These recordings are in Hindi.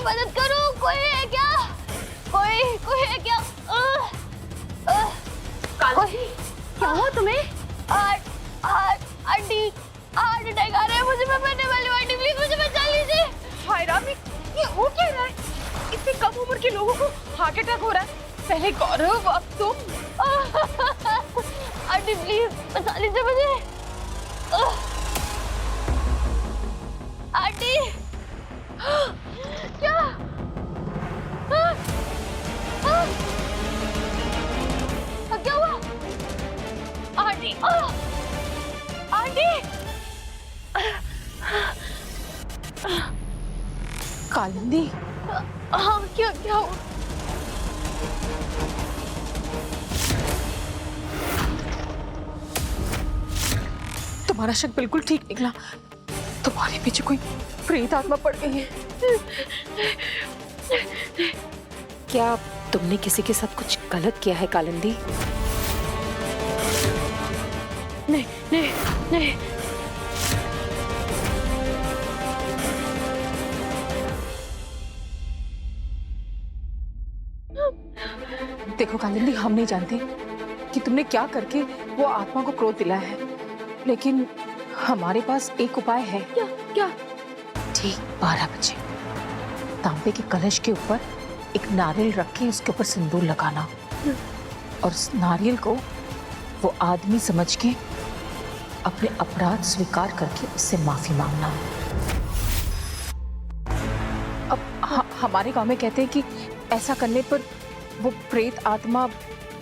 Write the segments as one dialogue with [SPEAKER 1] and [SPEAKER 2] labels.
[SPEAKER 1] मदद करो, कोई है क्या? कोई है क्या?
[SPEAKER 2] क्या हुआ तुम्हें?
[SPEAKER 1] आंटी, हार्ट अटैक आ रहा है मुझे, मैं मरने वाली हूँ आंटी, प्लीज मुझे बचा लीजिए।
[SPEAKER 2] हाय राम, ये हो क्या रहा है? इतनी कम उम्र के लोगों को हार्ट अटैक हो रहा है। पहले गौरव, अब तुम।
[SPEAKER 1] आंटी प्लीज बचा लीजिए मुझे। आंटी क्या? क्या हुआ? आंटी, आंटी,
[SPEAKER 2] कालिंदी,
[SPEAKER 1] हाँ क्या हुआ?
[SPEAKER 2] तुम्हारा शक बिल्कुल ठीक निकला। तुम्हारे पीछे कोई प्रेत आत्मा पड़ गई है।
[SPEAKER 3] क्या तुमने किसी के साथ कुछ गलत किया है कालिंदी?
[SPEAKER 1] नहीं।
[SPEAKER 2] देखो कालिंदी, हम नहीं जानते कि तुमने क्या करके वो आत्मा को क्रोध दिलाया है, लेकिन हमारे पास एक उपाय है।
[SPEAKER 1] क्या?
[SPEAKER 2] ठीक 12 बजे तांबे के कलश के ऊपर एक नारियल रख के उसके ऊपर सिंदूर लगाना और उस नारियल को वो आदमी समझ के अपने अपराध स्वीकार करके उससे माफी मांगना। अब हमारे गांव में कहते हैं कि ऐसा करने पर वो प्रेत आत्मा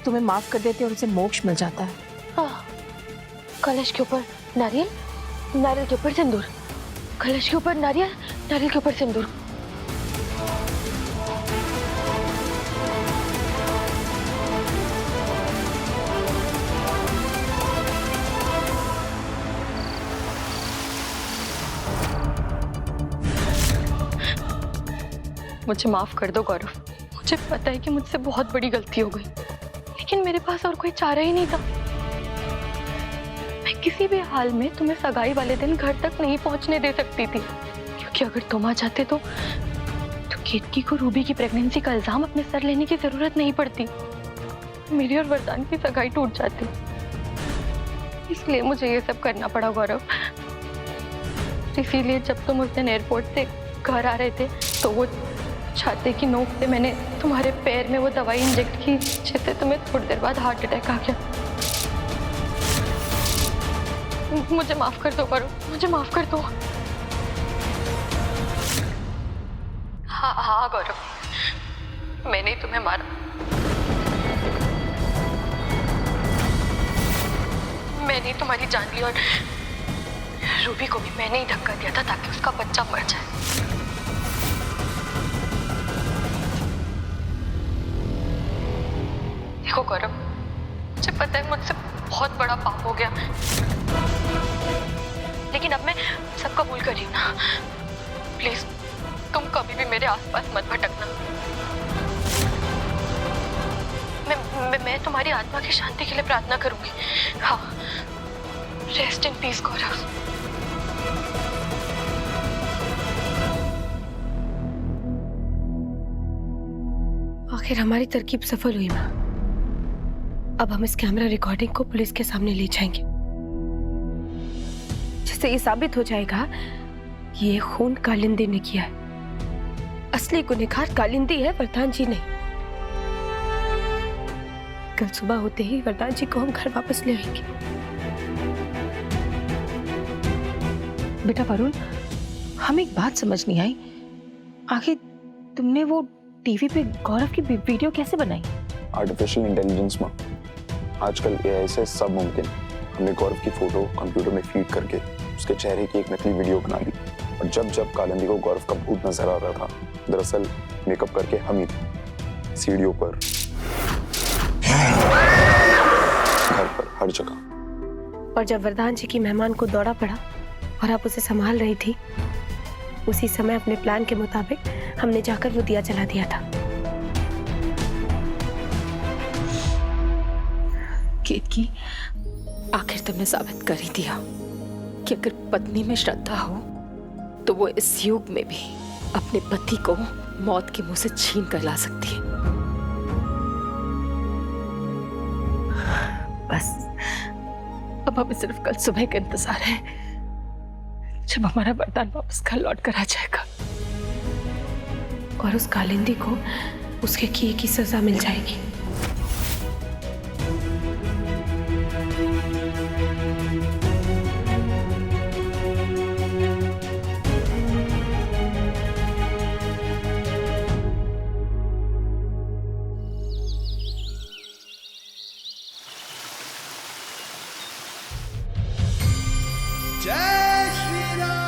[SPEAKER 2] तुम्हें माफ कर देते और उसे मोक्ष मिल जाता है।
[SPEAKER 1] हाँ, कलश के ऊपर नारियल, नारियल के ऊपर सिंदूर, कलश के ऊपर नारियल, नारियल के ऊपर सिंदूर। मुझे माफ कर दो गौरव, मुझे पता है कि मुझसे बहुत बड़ी गलती हो गई, लेकिन मेरे पास और कोई चारा ही नहीं था। मैं किसी भी हाल में तुम्हें सगाई वाले दिन घर तक नहीं पहुंचने दे सकती थी, क्योंकि अगर तुम आ जाते तो केतकी को रूबी की प्रेगनेंसी का इल्जाम अपने सर लेने की जरूरत नहीं पड़ती, मेरी और वरदान की सगाई टूट जाती। इसलिए मुझे ये सब करना पड़ा गौरव। इसीलिए जब तुम उस दिन एयरपोर्ट से घर आ रहे थे तो वो छाते की नोक से मैंने तुम्हारे पैर में वो दवाई इंजेक्ट की, जिससे तुम्हें थोड़ी देर बाद हार्ट अटैक आ गया। मुझे माफ कर दो करो, मुझे माफ कर दो। हाँ गौरव, मैंने ही तुम्हें मारा। मैंने ही तुम्हारी जान ली और रूबी को भी मैंने ही धक्का दिया था ताकि उसका बच्चा मर जाए। देखो गौरव, मुझे पता है मुझसे बहुत बड़ा पाप हो गया, लेकिन अब मैं सब कबूल कर रही हूँ ना। प्लीज तुम कभी भी मेरे आसपास मत भटकना। मैं तुम्हारी आत्मा की शांति के लिए प्रार्थना करूंगी। हाँ, रेस्ट इन पीस गौरव।
[SPEAKER 4] आखिर हमारी तरकीब सफल हुई माँ। अब हम इस कैमरा रिकॉर्डिंग को पुलिस के सामने ले जाएंगे, जिससे ये साबित हो जाएगा कि ये खून कालिंदी ने किया है। असली गुनहगार कालिंदी है, वरदान जी नहीं। कल सुबह होते ही वरदान जी को हम घर वापस ले आएंगे।
[SPEAKER 2] बेटा वरुण, हमें एक बात समझ नहीं आई, आखिर तुमने वो टीवी पे गौरव की वीडियो कैसे बनाई?
[SPEAKER 5] आर्टिफिशियल इंटेलिजेंस माँ, आजकल एआई से सब मुमकिन। हमने गौरव की फोटो कंप्यूटर में फीड करके उसके चेहरे की एक नकली वीडियो बना दी, और जब कालिंदी को गौरव का भूत नजर आ रहा था, दरअसल मेकअप करके हम ही थे, सीढ़ियों पर, घर पर, हर जगह।
[SPEAKER 4] और जब वरदान जी की मेहमान को दौड़ा पड़ा और आप उसे संभाल रही थी, उसी समय अपने प्लान के मुताबिक हमने जाकर वो दिया जला दिया था।
[SPEAKER 3] केतकी, आखिर तुमने साबित कर ही दिया कि अगर पत्नी में श्रद्धा हो तो वो इस युग में भी अपने पति को मौत के मुंह से छीन कर ला सकती है। बस अब हमें सिर्फ कल सुबह का इंतजार है, जब हमारा वरदान वापस घर लौट कर आ जाएगा
[SPEAKER 4] और उस कालिंदी को उसके किए की सजा मिल जाएगी।
[SPEAKER 6] जय श्री राम।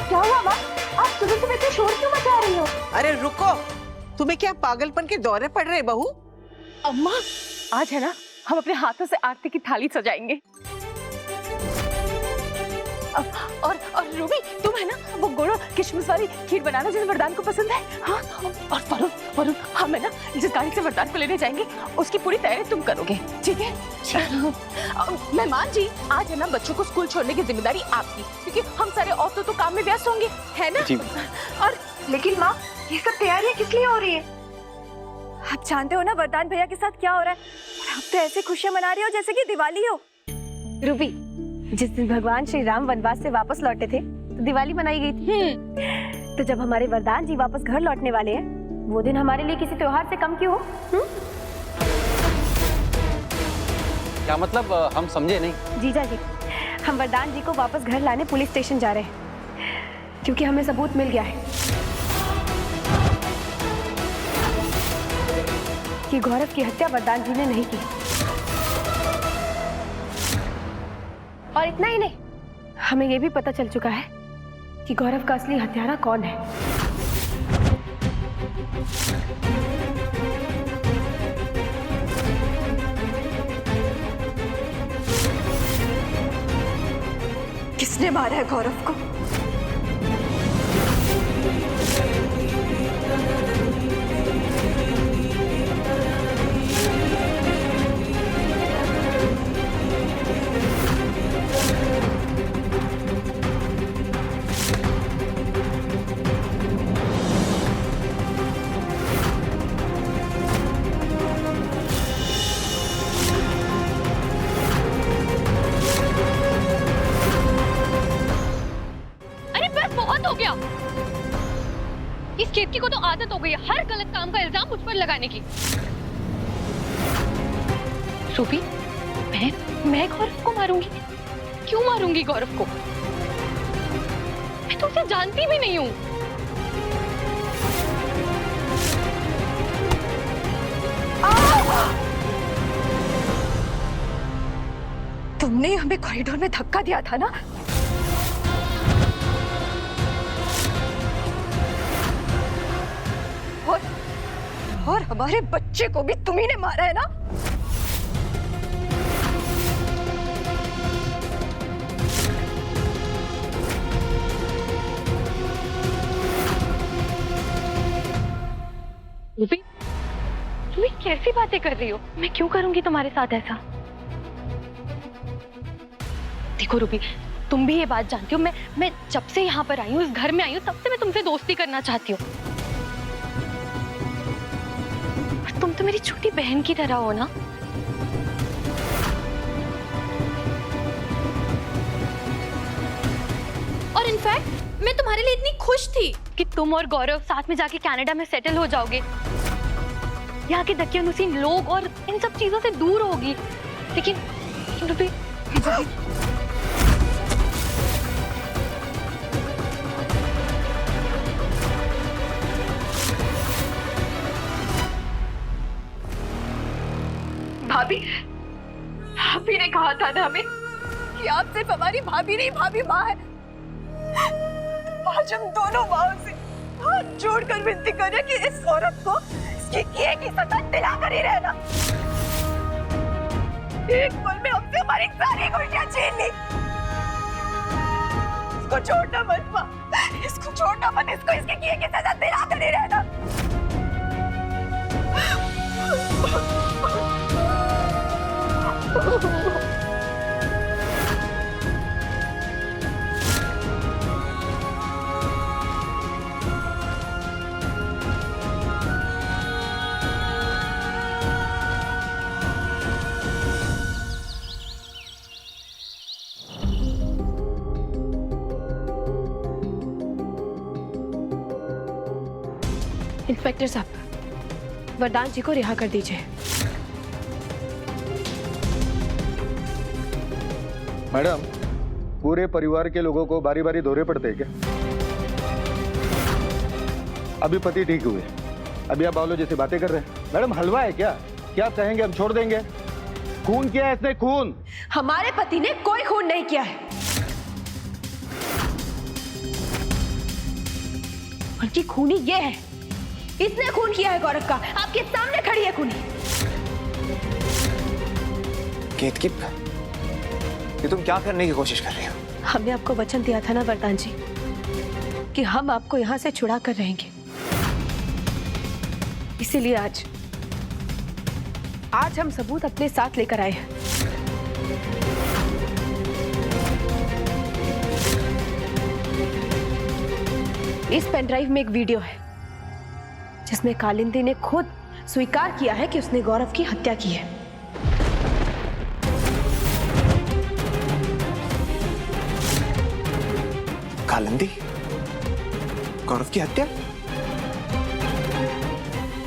[SPEAKER 7] क्या हुआ माँ? आप सुबह सुबह इतने शोर क्यों मचा रही हो?
[SPEAKER 8] अरे रुको, तुम्हें क्या पागलपन के दौरे पड़ रहे बहू?
[SPEAKER 3] अम्मा, आज है ना हम अपने हाथों से आरती की थाली सजाएंगे। और रूबी, तुम है ना वो गुड़ किशमिश वाली खीर बनाना जो वरदान को पसंद है। हाँ, और वरुण हम है ना जिस गाड़ी से वरदान को लेने जाएंगे उसकी पूरी तैयारी तुम करोगे, ठीक है? मेहमान जी, आज है ना बच्चों को स्कूल छोड़ने की जिम्मेदारी आपकी, क्योंकि हम सारे औरतों तो काम में व्यस्त होंगे, है ना?
[SPEAKER 7] और लेकिन माँ, ये सब तैयारियां किस लिए हो रही है? आप जानते हो ना वरदान भैया के साथ क्या हो रहा है? और आप तो ऐसे खुशियां मना रही हो जैसे कि दिवाली हो। रूबी, जिस दिन भगवान श्री राम वनवास से वापस लौटे थे तो दिवाली मनाई गई थी। तो जब हमारे वरदान जी वापस घर लौटने वाले हैं, वो दिन हमारे लिए किसी त्योहार से कम क्यों हो?
[SPEAKER 9] क्या मतलब, हम समझे नहीं।
[SPEAKER 7] जीजा जी, हम वरदान जी को वापस घर लाने पुलिस स्टेशन जा रहे हैं, क्योंकि हमें सबूत मिल गया है कि गौरव की हत्या वरदान जी ने नहीं की। और इतना ही नहीं, हमें यह भी पता चल चुका है कि गौरव का असली हत्यारा कौन है। किसने मारा है गौरव को?
[SPEAKER 1] इस केतकी को तो आदत हो गई है हर गलत काम का इल्जाम मुझ पर लगाने की। रूबी, मैं गौरव को मारूंगी? क्यों मारूंगी गौरव को? मैं तो उसे जानती भी नहीं हूँ।
[SPEAKER 7] तुमने हमें कॉरिडोर में धक्का दिया था ना? और हमारे बच्चे को भी तुम्ही ने मारा है ना?
[SPEAKER 1] रूबी, तुम कैसी बातें कर रही हो? मैं क्यों करूंगी तुम्हारे साथ ऐसा? देखो रूबी, तुम भी ये बात जानती हो, मैं जब से यहाँ पर आई हूँ, इस घर में आई हूँ, तब से मैं तुमसे दोस्ती करना चाहती हूँ। तुम तो मेरी छोटी बहन की तरह हो ना। और इनफैक्ट मैं तुम्हारे लिए इतनी खुश थी कि तुम और गौरव साथ में जाके कनाडा में सेटल हो जाओगे, यहाँ के दकियानुसीन लोग और इन सब चीजों से दूर होगी। लेकिन भाभी, भाभी ने कहा था ना हमें कि आप सिर्फ हमारी भाभी नहीं, भाभी माँ है। आज हम दोनों माँ से हाथ जोड़कर विनती कर रहे हैं कि इस औरत को, इस
[SPEAKER 7] उसकी किए की सजा दिला कर ही रहना। एक पल में हमसे हमारी सारी खुशियां छीन ली। इसको छोड़ना मत माँ, इसको छोड़ना मत, इसको इसके किए की सजा दिला कर ही रहना।
[SPEAKER 4] इंस्पेक्टर साहब, वरदान जी को रिहा कर दीजिए।
[SPEAKER 6] मैडम, पूरे परिवार के लोगों को बारी बारी दौरे पड़ते हैं क्या? अभी पति ठीक हुए, अभी आप बावलों जैसे बातें कर रहे हैं। मैडम, हलवा है क्या? क्या आप कहेंगे हम छोड़ देंगे? खून किया है इसने, खून।
[SPEAKER 4] हमारे पति ने कोई खून नहीं किया है। बल्कि खूनी ये है, इसने खून किया है गौरव का, आपके सामने खड़ी है खूनी।
[SPEAKER 10] केतकी, ये तुम क्या करने की कोशिश कर रही हो?
[SPEAKER 4] हमने आपको वचन दिया था ना वरदान जी कि हम आपको यहां से छुड़ा कर रहेंगे, इसीलिए आज हम सबूत अपने साथ लेकर आए हैं। इस पेन ड्राइव में एक वीडियो है जिसमें कालिंदी ने खुद स्वीकार किया है कि उसने गौरव की हत्या की है।
[SPEAKER 10] कालिंदी? गौरव की हत्या?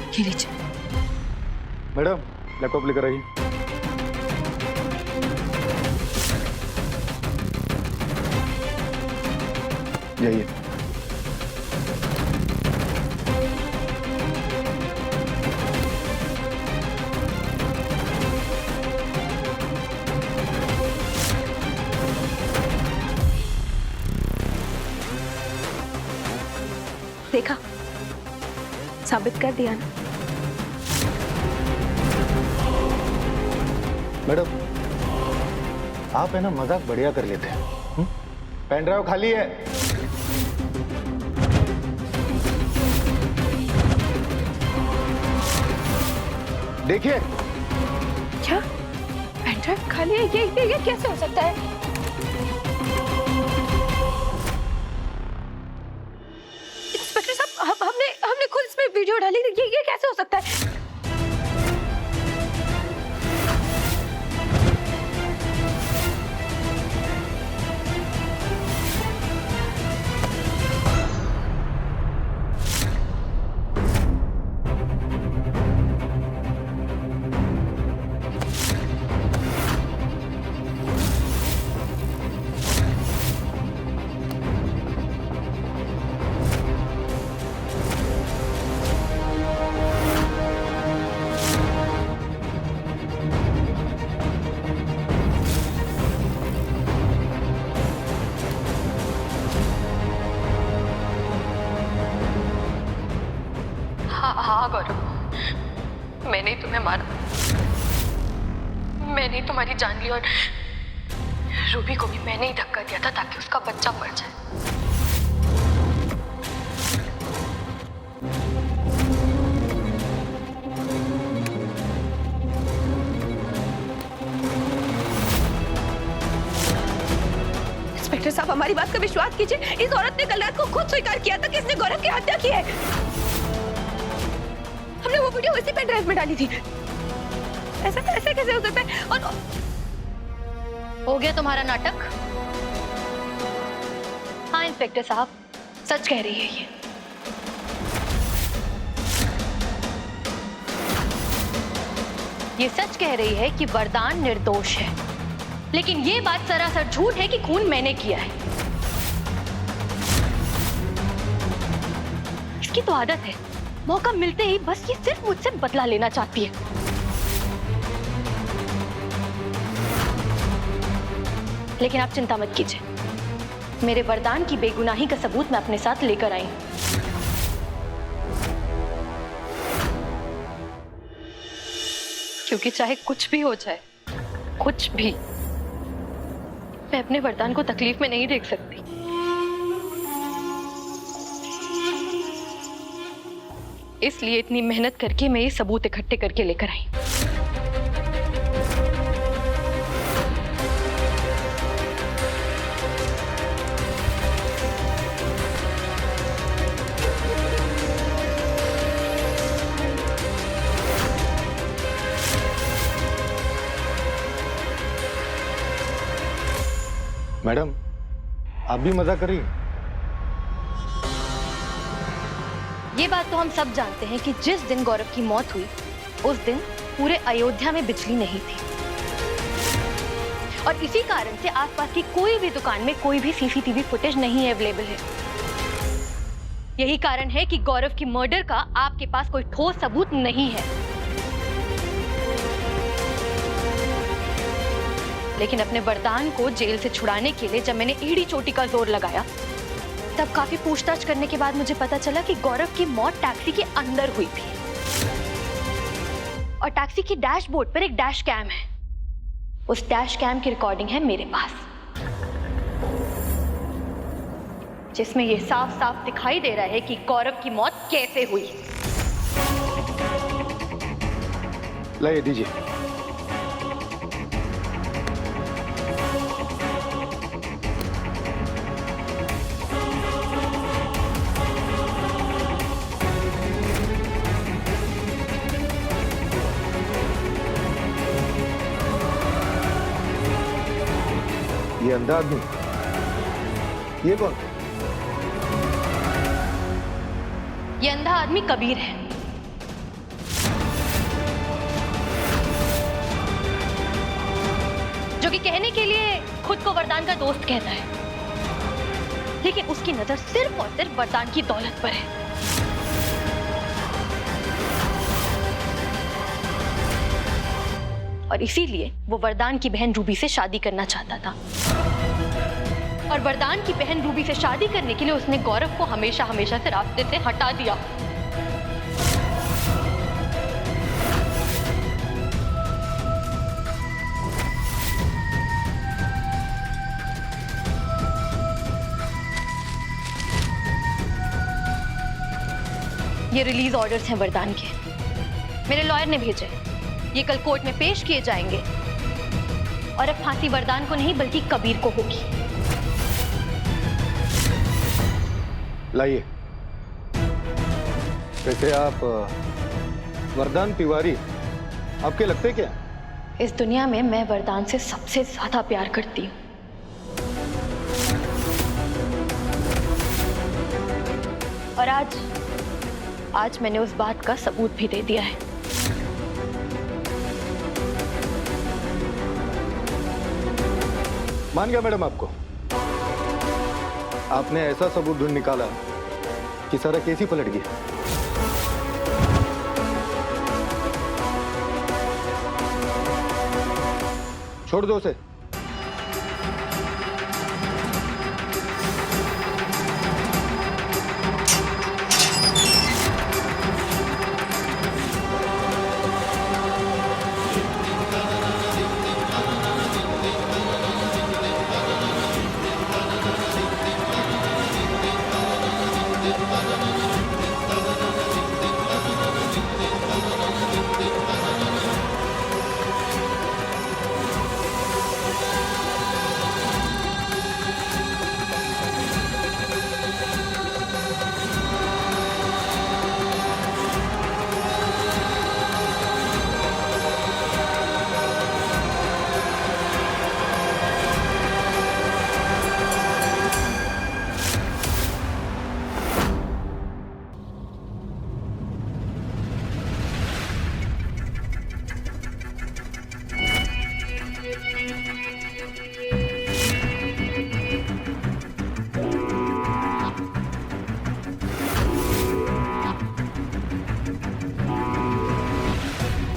[SPEAKER 4] ये लीजिए।
[SPEAKER 6] मैडम, लैपटॉप लेकर आइए। जाइए।
[SPEAKER 4] देखा, साबित कर दिया ना।
[SPEAKER 6] मैडम, आप है ना मजाक बढ़िया कर लेते हैं। पेन ड्राइव खाली है। देखिए।
[SPEAKER 4] क्या पेन ड्राइव खाली है? ये कैसे हो सकता है? इंस्पेक्टर साहब, हमने खुद इसमें वीडियो डाली, ये कैसे हो सकता है?
[SPEAKER 1] हाँ गौरव, मैंने ही तुम्हें मारा, मैंने ही तुम्हारी जान ली, और रूबी को भी मैंने ही धक्का दिया था ताकि उसका बच्चा मर जाए।
[SPEAKER 4] इंस्पेक्टर साहब, हमारी बात का विश्वास कीजिए। इस औरत ने कल रात को खुद स्वीकार किया था कि इसने गौरव की हत्या की है। हमने वो वीडियो इसी पेन ड्राइव में डाली थी। ऐसा कैसे हो सकता है? और
[SPEAKER 1] हो गया तुम्हारा नाटक? हाँ इंस्पेक्टर साहब, सच कह रही है ये सच कह रही है कि वरदान निर्दोष है, लेकिन ये बात सरासर झूठ है कि खून मैंने किया है। इसकी तो आदत है, मौका मिलते ही बस ये सिर्फ मुझसे बदला लेना चाहती है। लेकिन आप चिंता मत कीजिए, मेरे वरदान की बेगुनाही का सबूत मैं अपने साथ लेकर आई हूं। क्योंकि चाहे कुछ भी हो जाए, कुछ भी, मैं अपने वरदान को तकलीफ में नहीं देख सकती। इसलिए इतनी मेहनत करके मैं ये सबूत इकट्ठे करके लेकर आई।
[SPEAKER 6] मैडम, आप भी मजा कर रही हैं?
[SPEAKER 1] ये बात तो हम सब जानते हैं कि जिस दिन गौरव की मौत हुई उस दिन पूरे अयोध्या में बिजली नहीं थी, और इसी कारण से आसपास की कोई भी दुकान में कोई भी सीसीटीवी फुटेज नहीं अवेलेबल है। यही कारण है कि गौरव की मर्डर का आपके पास कोई ठोस सबूत नहीं है। लेकिन अपने वरदान को जेल से छुड़ाने के लिए जब मैंने एड़ी चोटी का जोर लगाया, तब काफी पूछताछ करने के बाद मुझे पता चला कि गौरव की मौत टैक्सी के अंदर हुई थी, और टैक्सी की डैशबोर्ड पर एक डैश कैम है। उस डैश कैम की रिकॉर्डिंग है मेरे पास, जिसमें यह साफ साफ दिखाई दे रहा है कि गौरव की मौत कैसे हुई।
[SPEAKER 6] लाइए, दीजिए। ये अंधा आदमी, ये कौन?
[SPEAKER 1] ये अंधा आदमी कबीर है, जो कि कहने के लिए खुद को वरदान का दोस्त कहता है, लेकिन उसकी नजर सिर्फ और सिर्फ वरदान की दौलत पर है। और इसीलिए वो वरदान की बहन रूबी से शादी करना चाहता था, और वरदान की बहन रूबी से शादी करने के लिए उसने गौरव को हमेशा हमेशा से रास्ते से हटा दिया। ये रिलीज ऑर्डर्स हैं वरदान के, मेरे लॉयर ने भेजे। ये कल कोर्ट में पेश किए जाएंगे, और अब फांसी वरदान को नहीं बल्कि कबीर को होगी।
[SPEAKER 6] लाइए। वैसे आप वरदान तिवारी आपके लगते क्या?
[SPEAKER 1] इस दुनिया में मैं वरदान से सबसे ज्यादा प्यार करती हूँ, और आज मैंने उस बात का सबूत भी दे दिया है।
[SPEAKER 6] मान गया मैडम आपको। आपने ऐसा सबूत ढूंढ निकाला कि सारा केस ही पलट गया। छोड़ दो उसे।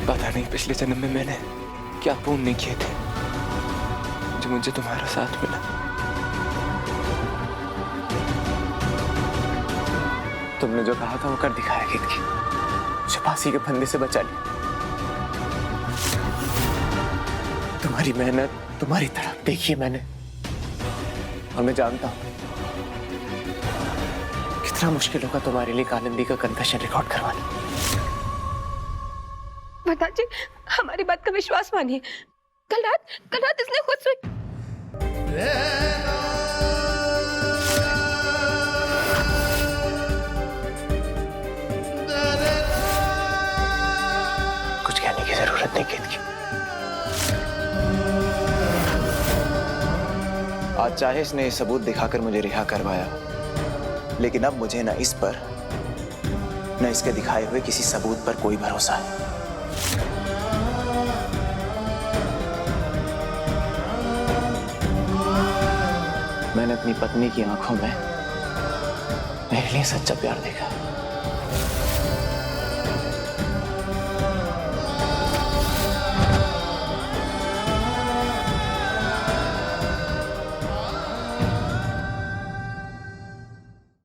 [SPEAKER 10] पता नहीं पिछले जन्म में मैंने क्या पुण्य किए थे जो मुझे तुम्हारा साथ मिला। तुमने जो कहा था वो कर दिखाया केतकी, मुझे फांसी के फंदे से बचा लिया। तुम्हारी मेहनत, तुम्हारी तड़प देखी है मैंने, और मैं जानता हूं कितना मुश्किल होगा तुम्हारे लिए कालिंदी का कन्फेशन रिकॉर्ड करवाना।
[SPEAKER 4] वरदान जी, हमारी बात का विश्वास मानिए। कल रात इसने खुद से
[SPEAKER 10] कुछ कहने की जरूरत नहीं केतकी। आज चाहे इसने ये सबूत दिखाकर मुझे रिहा करवाया, लेकिन अब मुझे न इस पर न इसके दिखाए हुए किसी सबूत पर कोई भरोसा है। मैंने अपनी पत्नी की आंखों में मेरे लिए सच्चा प्यार देखा।